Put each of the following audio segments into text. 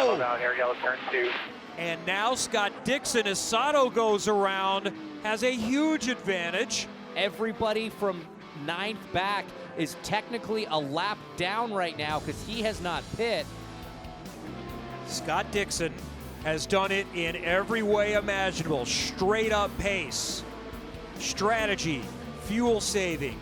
Oh! Down here, yellow turn 2. And now Scott Dixon, as Sato goes around, has a huge advantage. Everybody from 9th back is technically a lap down right now because he has not pit. Scott Dixon has done it in every way imaginable. Straight up pace, strategy, fuel saving,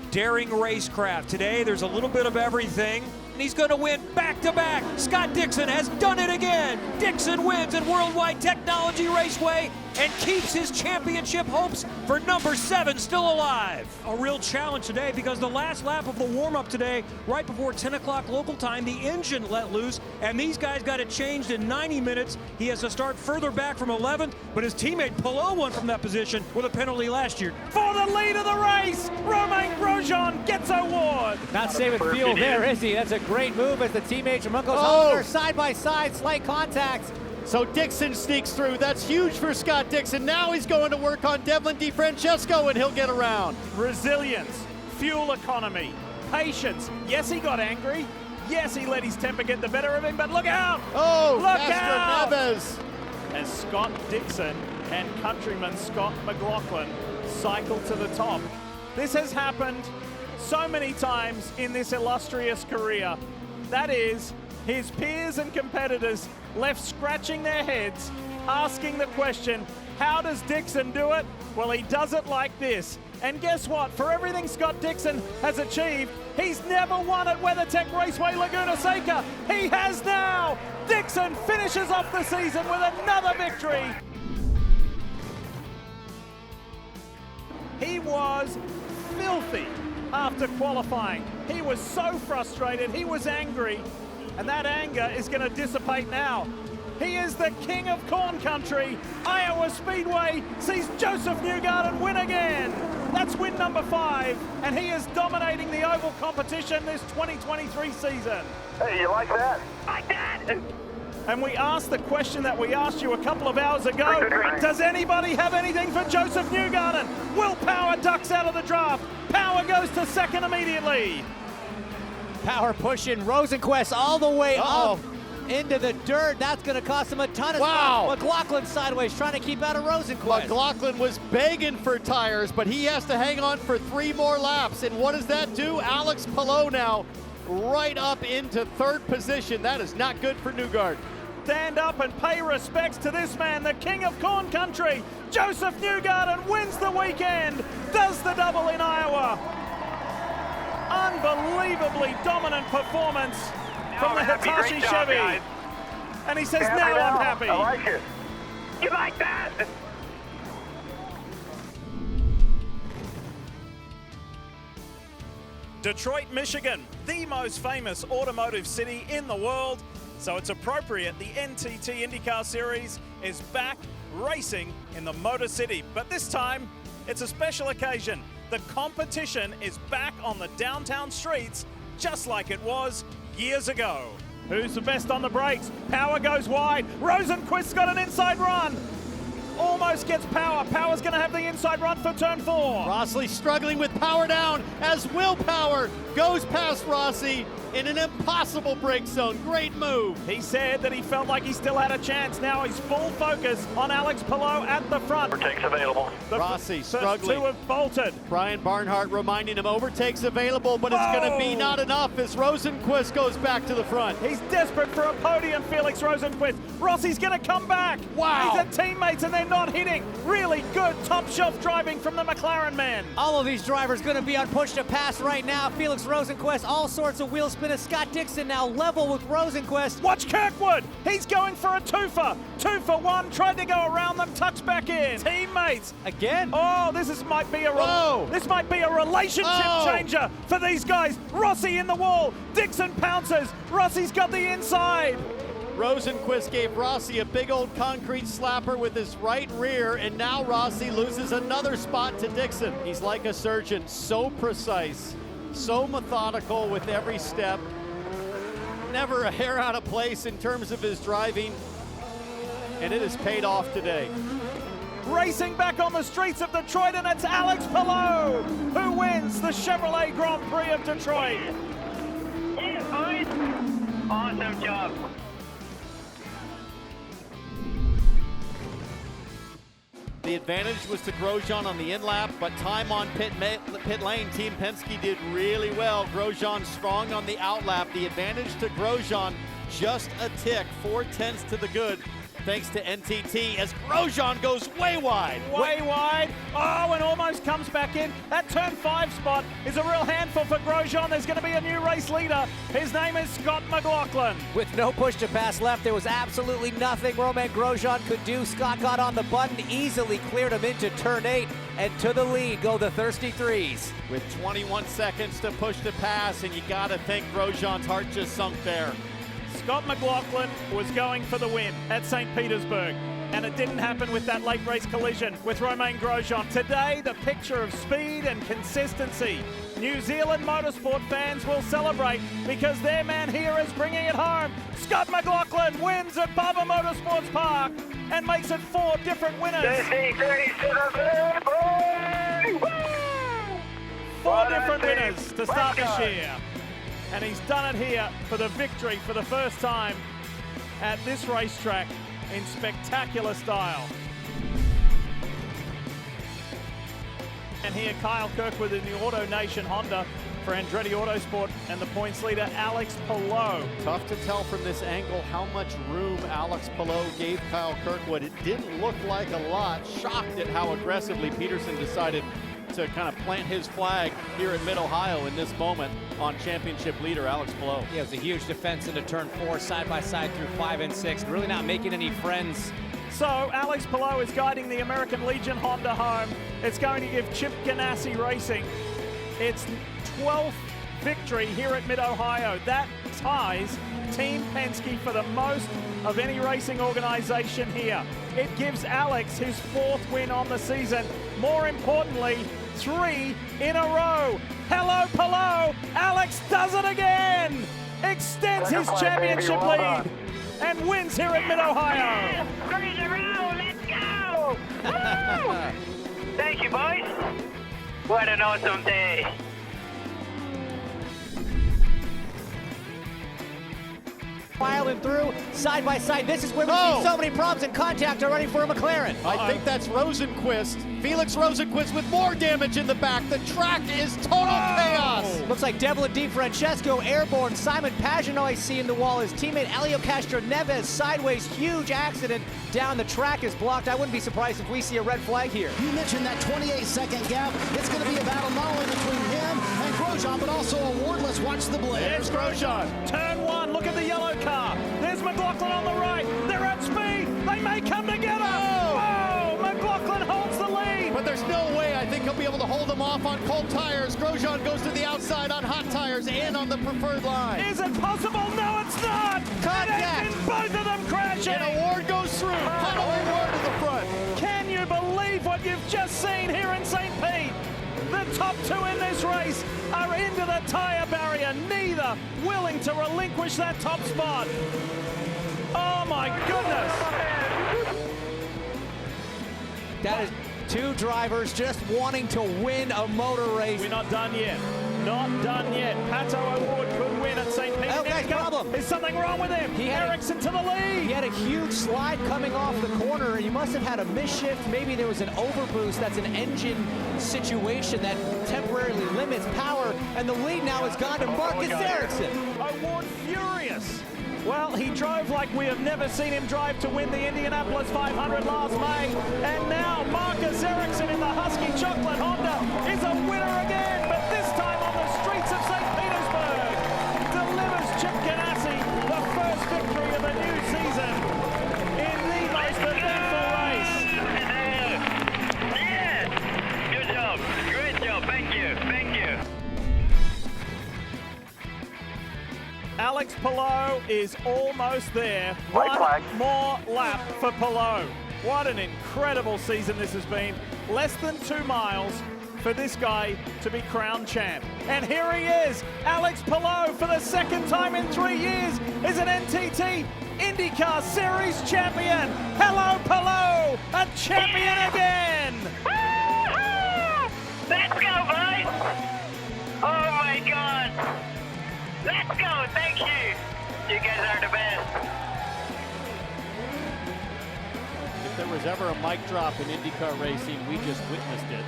daring racecraft. Today there's a little bit of everything, and he's going to win back-to-back. Scott Dixon has done it again. Dixon wins at Worldwide Technology Raceway and keeps his championship hopes for number 7 still alive. A real challenge today because the last lap of the warm-up today, right before 10 o'clock local time, the engine let loose, and these guys got it changed in 90 minutes. He has to start further back from 11th, but his teammate Palou won from that position with a penalty last year. For the lead of the race, Romain Grosjean gets a award. Not saving fuel there, is he? That's a great move as the teammates from Uncle's Hunter side by side, slight contacts. So Dixon sneaks through. That's huge for Scott Dixon. Now he's going to work on Devlin DiFrancesco, and he'll get around. Resilience, fuel economy, patience. Yes, he got angry. Yes, he let his temper get the better of him, but look out! Oh, look out! Neves. As Scott Dixon and countryman Scott McLaughlin cycle to the top. This has happened so many times in this illustrious career. That is, his peers and competitors left scratching their heads, asking the question, how does Dixon do it? Well, he does it like this. And guess what? For everything Scott Dixon has achieved, he's never won at WeatherTech Raceway Laguna Seca. He has now. Dixon finishes off the season with another victory. He was filthy after qualifying. He was so frustrated, he was angry, and that anger is going to dissipate now. He is the king of corn country. Iowa Speedway sees Josef Newgarden win again. That's win number 5, and he is dominating the oval competition this 2023 season. Hey, you like that? Like that! And we asked the question that we asked you a couple of hours ago. Does anybody have anything for Josef Newgarden? Will Power ducks out of the draft? Power goes to second immediately. Power pushing Rosenquist all the way up into the dirt. That's going to cost him a ton of Wow. spots. McLaughlin sideways trying to keep out of Rosenquist. McLaughlin was begging for tires, but he has to hang on for 3 more laps. And what does that do? Alex Palou now right up into 3rd position. That is not good for Newgarden. Stand up and pay respects to this man, the king of corn country. Josef Newgarden wins the weekend, does the double in Iowa. Unbelievably dominant performance from the Hitachi Chevy. Guys. And he says, now I'm happy. I like it. You like that? Detroit, Michigan, the most famous automotive city in the world. So it's appropriate the NTT IndyCar Series is back racing in the Motor City. But this time, it's a special occasion. The competition is back on the downtown streets, just like it was years ago. Who's the best on the brakes? Power goes wide. Rosenquist's got an inside run. Almost gets Power. Power's going to have the inside run for turn 4. Rossi struggling with Power down as Will Power goes past Rossi in an impossible brake zone. Great move. He said that he felt like he still had a chance. Now he's full focus on Alex Palou at the front. Overtakes available. Rossi First struggling. 2 have bolted. Brian Barnhart reminding him overtakes available, but it's going to be not enough as Rosenquist goes back to the front. He's desperate for a podium, Felix Rosenquist. Rossi's going to come back. Wow. He's at teammates and they're not hitting. Really good top shelf driving from the McLaren man. All of these drivers going to be on push to pass right now. Felix Rosenquist, all sorts of wheel spinners. Scott Dixon now level with Rosenquist. Watch Kirkwood. He's going for a 2-for. 2-for-1. Tried to go around them. Tucks back in. Teammates. Again. Oh, this might be a relationship changer for these guys. Rossi in the wall. Dixon pounces. Rossi's got the inside. Rosenquist gave Rossi a big old concrete slapper with his right rear, and now Rossi loses another spot to Dixon. He's like a surgeon, so precise, so methodical with every step. Never a hair out of place in terms of his driving, and it has paid off today. Racing back on the streets of Detroit, and it's Alex Palou who wins the Chevrolet Grand Prix of Detroit. Yeah, boys. Awesome job. The advantage was to Grosjean on the in-lap, but time on pit lane, Team Penske did really well. Grosjean strong on the outlap. The advantage to Grosjean, just a tick, 4/10 to the good, thanks to NTT, as Grosjean goes way wide. Way wide. Oh, and almost comes back in. That turn 5 spot is a real handful for Grosjean. There's going to be a new race leader. His name is Scott McLaughlin. With no push to pass left, there was absolutely nothing Romain Grosjean could do. Scott got on the button, easily cleared him into turn 8, and to the lead go the Thirsty Threes. With 21 seconds to push to pass, and you got to think Grosjean's heart just sunk there. Scott McLaughlin was going for the win at St. Petersburg, and it didn't happen with that late race collision with Romain Grosjean. Today, the picture of speed and consistency. New Zealand motorsport fans will celebrate because their man here is bringing it home. Scott McLaughlin wins at Barber Motorsports Park and makes it 4 different winners. 4 different winners to start this year. And he's done it here for the victory for the first time at this racetrack in spectacular style. And here Kyle Kirkwood in the Auto Nation Honda for Andretti Autosport and the points leader Alex Palou. Tough to tell from this angle how much room Alex Palou gave Kyle Kirkwood. It didn't look like a lot. Shocked at how aggressively Peterson decided to kind of plant his flag here at Mid-Ohio in this moment on championship leader Alex Palou. Yeah, it was a huge defense into turn 4, side by side through 5 and 6. Really not making any friends. So Alex Palou is guiding the American Legion Honda home. It's going to give Chip Ganassi Racing its 12th victory here at Mid-Ohio. That ties Team Penske for the most of any racing organization here. It gives Alex his 4th win on the season. More importantly, 3 in a row. Hello, Palou. Alex does it again. Extends his championship lead and wins here at Mid-Ohio. 3 in a row. Let's go. Woo! Thank you, boys. What an awesome day. Filing through, side by side. This is where we see so many problems in contact already for a McLaren. I think that's Rosenquist. Felix Rosenquist with more damage in the back. The track is total chaos. Looks like Devlin DiFrancesco airborne. Simon Pagenaud I see in the wall. His teammate Helio Castroneves sideways. Huge accident down the track is blocked. I wouldn't be surprised if we see a red flag here. You mentioned that 28-second gap. It's going to be a battle not only between him and Grosjean, but also a wordless. Watch the blade. There's Grosjean. Turn 1. Look at the yellow car. There's McLaughlin on the right. They're at speed. They may come together. Oh, McLaughlin holds the lead. But there's no way I think he'll be able to hold them off on cold tires. Grosjean goes to the outside on hot tires and on the preferred line. Is it possible? No, it's not. Contact. And both of them crashing. And Award goes through. Huddle Award to the front. Can you believe what you've just seen here in St. Pete? The top 2 in this race are into the tire barrier, neither willing to relinquish that top spot. Oh my goodness. That is 2 drivers just wanting to win a motor race. We're not done yet. Not done yet. Pato Award could win at St. Pete. Okay, problem. Is something wrong with him? Ericsson to the lead. He had a huge slide coming off the corner. He must have had a misshift. Maybe there was an overboost. That's an engine situation that temporarily limits power. And the lead now has gone to Marcus Ericsson. Award furious. Well, he drove like we have never seen him drive to win the Indianapolis 500 last May. And now Marcus Ericsson in the Husky Chocolate Honda is a winner again, but this time on the streets of St. Petersburg. Delivers Chip Ganassi the first victory of a new season in the most eventful race. Yeah. Good job. Great job. Thank you. Thank you. Alex Palou is almost there. One more lap for Palou. What an incredible season this has been. Less than 2 miles for this guy to be crowned champ. And here he is, Alex Palou, for the 2nd time in 3 years, is an NTT IndyCar Series champion. Hello, Palou, a champion again. Let's go, boys. Oh my God. Let's go. Thank you. You guys are the best. If there there was ever a mic drop in IndyCar racing, we just witnessed it.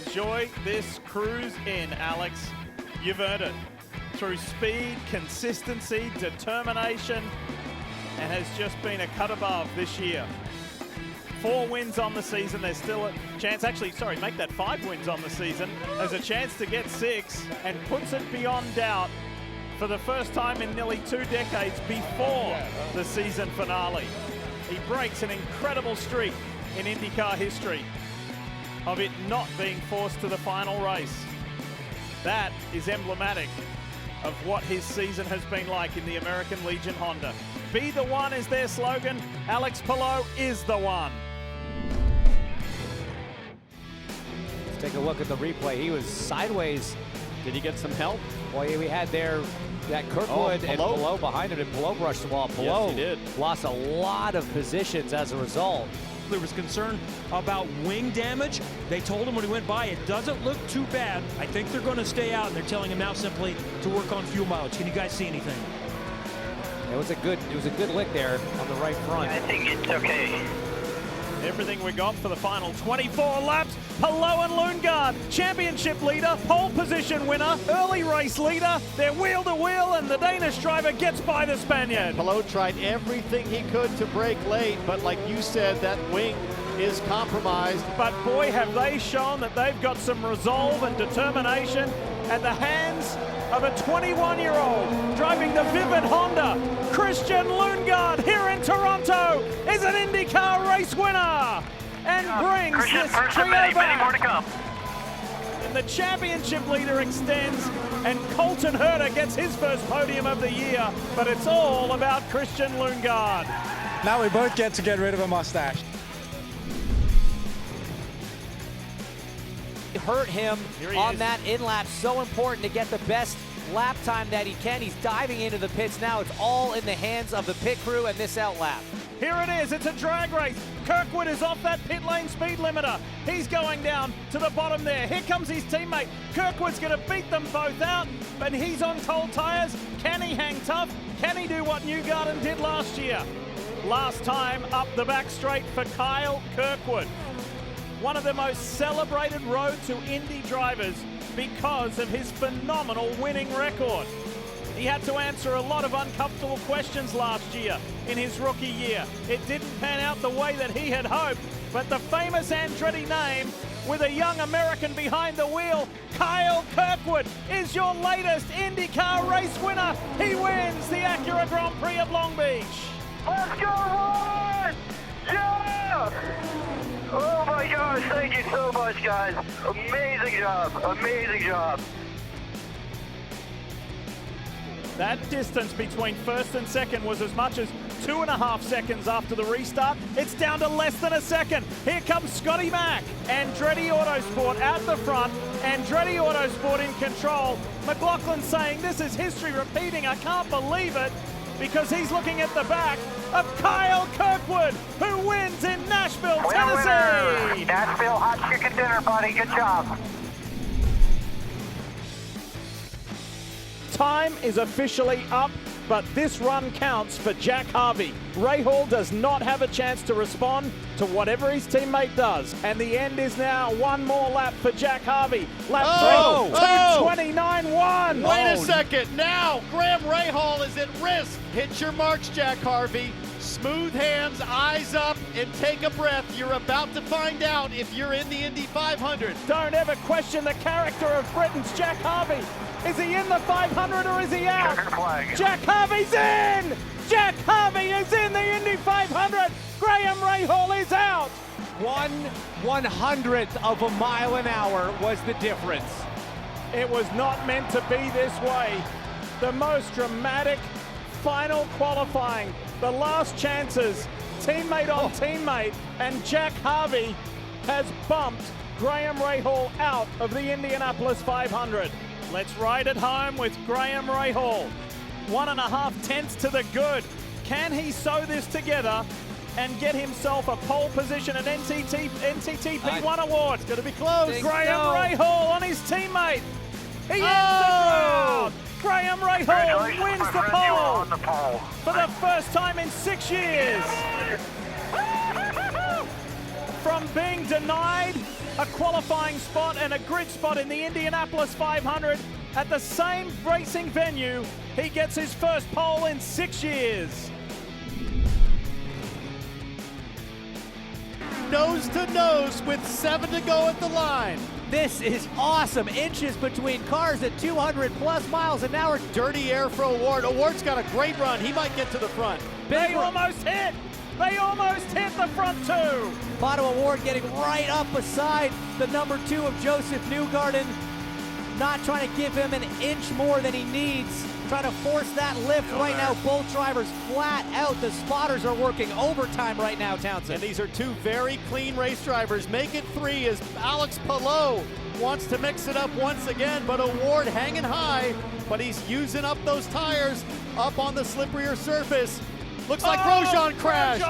Enjoy this cruise in, Alex. You've earned it. Through speed, consistency, determination, and has just been a cut above this year. 4 wins on the season. There's still a chance, actually, sorry, make that 5 wins on the season. There's a chance to get 6 and puts it beyond doubt for the first time in nearly 2 decades before the season finale. He breaks an incredible streak in IndyCar history of it not being forced to the final race. That is emblematic of what his season has been like in the American Legion Honda. Be the one is their slogan. Alex Palou is the one. Let's take a look at the replay. He was sideways. Did he get some help? Boy, we had there that Kirkwood and Palou behind him, and Palou brushed the wall. Palou Yes, he did. lost a lot of positions as a result. There was concern about wing damage. They told him when he went by, it doesn't look too bad. I think they're going to stay out, and they're telling him now simply to work on fuel mileage. Can you guys see anything? It was a good lick there on the right front. I think it's okay. Everything we got for the final 24 laps. Palou and Lundgaard, championship leader, pole position winner, early race leader. They're wheel to wheel, and the Danish driver gets by the Spaniard. Palou tried everything he could to break late, but like you said, that wing is compromised. But boy, have they shown that they've got some resolve and determination at the hands of a 21-year-old driving the Vivid Honda. Christian Lundgaard here in Toronto is an IndyCar race winner and brings Christian, this first trio and many more to back. come. And the championship leader extends, and Colton Herta gets his first podium of the year, but it's all about Christian Lundgaard. Now we both get to get rid of a mustache. Hurt him Here he on is. that in-lap. So important to get the best lap time that he can. He's diving into the pits now. It's all in the hands of the pit crew and this outlap. Here it is, it's a drag race. Kirkwood is off that pit lane speed limiter. He's going down to the bottom there. Here comes his teammate. Kirkwood's gonna beat them both out, but he's on cold tires. Can he hang tough? Can he do what Newgarden did last year? Last time up the back straight for Kyle Kirkwood. One of the most celebrated Road to Indy drivers because of his phenomenal winning record. He had to answer a lot of uncomfortable questions last year in his rookie year. It didn't pan out the way that he had hoped, but the famous Andretti name with a young American behind the wheel, Kyle Kirkwood, is your latest IndyCar race winner. He wins the Acura Grand Prix of Long Beach. Let's go, Ron! Yeah! Oh my gosh, thank you so much, guys. Amazing job, amazing job. That distance between first and second was as much as 2.5 seconds after the restart. It's down to less than a second. Here comes Scotty Mack. Andretti Autosport at the front. Andretti Autosport in control. McLaughlin saying this is history repeating. I can't believe it, because he's looking at the back of Kyle Kirkwood, who wins in Nashville, Tennessee. Nashville hot chicken dinner, buddy. Good job. Time is officially up, but this run counts for Jack Harvey. Rahal does not have a chance to respond to whatever his teammate does. And the end is now one more lap for Jack Harvey. Lap 2:29.1. Wait a second. Now, Graham Rahal is at risk. Hit your marks, Jack Harvey. Smooth hands, eyes up, and take a breath. You're about to find out if you're in the Indy 500. Don't ever question the character of Britain's Jack Harvey. Is he in the 500 or is he out? Checkered flag. Jack Harvey's in! Jack Harvey is in the Indy 500. Graham Rahal is out. 1/100th of a mile an hour was the difference. It was not meant to be this way. The most dramatic final qualifying, the last chances, teammate on teammate, and Jack Harvey has bumped Graham Rahal out of the Indianapolis 500. Let's ride it home with Graham Rahal. 1.5 tenths to the good. Can he sew this together and get himself a pole position at NTTP1 award? It's going to be close. Graham Rahal on his teammate. He ends the ground. Graham Rahal wins the pole. the pole. For the first time in 6 years. From being denied a qualifying spot and a grid spot in the Indianapolis 500 at the same racing venue, he gets his first pole in 6 years. Nose to nose with 7 to go at the line. This is awesome. Inches between cars at 200 plus miles an hour. Dirty air for Award. Award's got a great run. He might get to the front. They almost hit. They almost hit the front two. Palou Award getting right up beside the number 2 of Josef Newgarden. Not trying to give him an inch more than he needs. Trying to force that lift right now. Both drivers flat out. The spotters are working overtime right now, Townsend. And these are 2 very clean race drivers. Make it 3 as Alex Palou wants to mix it up once again, but Award hanging high, but he's using up those tires up on the slipperier surface. Looks like Grosjean crashed.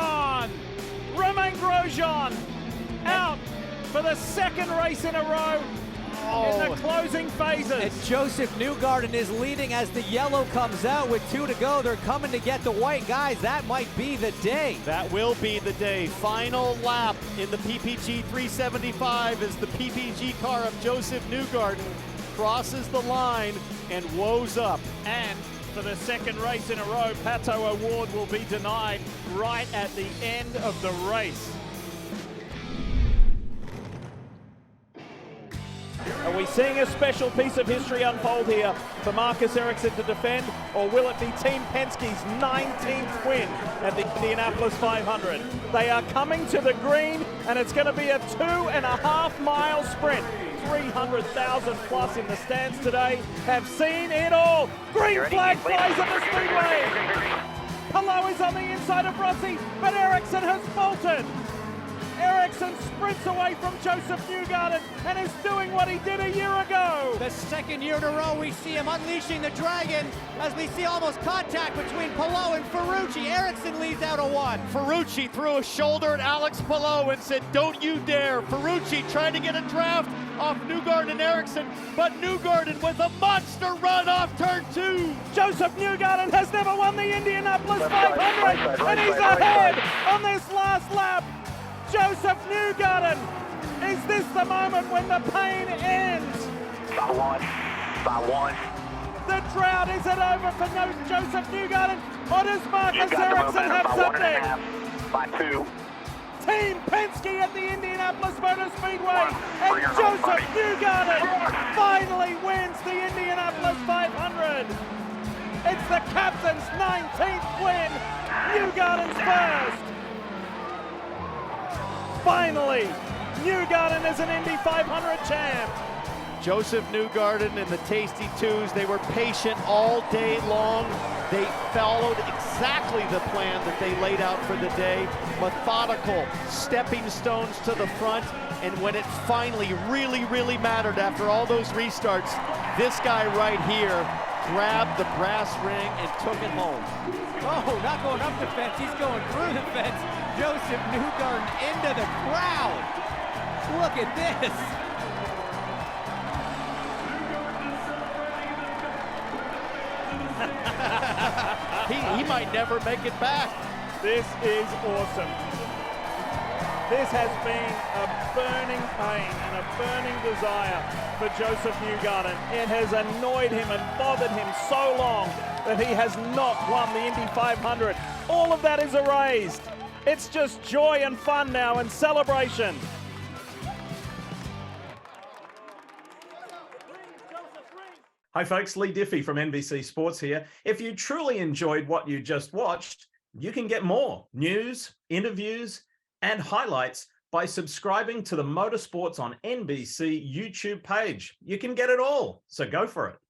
Romain Grosjean out for the second race in a row in the closing phases. And Josef Newgarden is leading as the yellow comes out with 2 to go. They're coming to get the white. Guys, that might be the day. That will be the day. Final lap in the PPG 375 as the PPG car of Josef Newgarden crosses the line and woes up. And for the second race in a row, Palou Award will be denied right at the end of the race. Are we seeing a special piece of history unfold here for Marcus Ericsson to defend, or will it be Team Penske's 19th win at the Indianapolis 500? They are coming to the green, and it's going to be a 2.5-mile sprint. 300,000 plus in the stands today have seen it all. Green flag flies at the speedway. Palou is on the inside of Rossi, but Ericsson has bolted. Ericsson sprints away from Josef Newgarden and is doing what he did a year ago. The second year in a row we see him unleashing the dragon as we see almost contact between Palou and Ferrucci. Ericsson leads out a 1. Ferrucci threw a shoulder at Alex Palou and said, "Don't you dare." Ferrucci tried to get a draft off Newgarden and Ericsson, but Newgarden with a monster run off turn 2. Josef Newgarden has never won the Indianapolis 500, and he's ahead on this last lap. Josef Newgarden, is this the moment when the pain ends? By one. The drought, is it over for Josef Newgarden, or does Marcus Ericsson have something? By 2. Team Penske at the Indianapolis Motor Speedway, and Josef Newgarden finally wins the Indianapolis 500. It's the captain's 19th win, Newgarden's first. Finally, Newgarden is an Indy 500 champ. Josef Newgarden and the Tasty Twos, they were patient all day long. They followed exactly the plan that they laid out for the day. Methodical, stepping stones to the front. And when it finally really mattered after all those restarts, this guy right here grabbed the brass ring and took it home. Oh, not going up the fence, he's going through the fence. Josef Newgarden into the crowd. Look at this. he might never make it back. This is awesome. This has been a burning pain and a burning desire for Josef Newgarden. It has annoyed him and bothered him so long that he has not won the Indy 500. All of that is erased. It's just joy and fun now and celebration. Hi folks, Lee Diffie from NBC Sports here. If you truly enjoyed what you just watched, you can get more news, interviews, and highlights by subscribing to the Motorsports on NBC YouTube page. You can get it all, so go for it.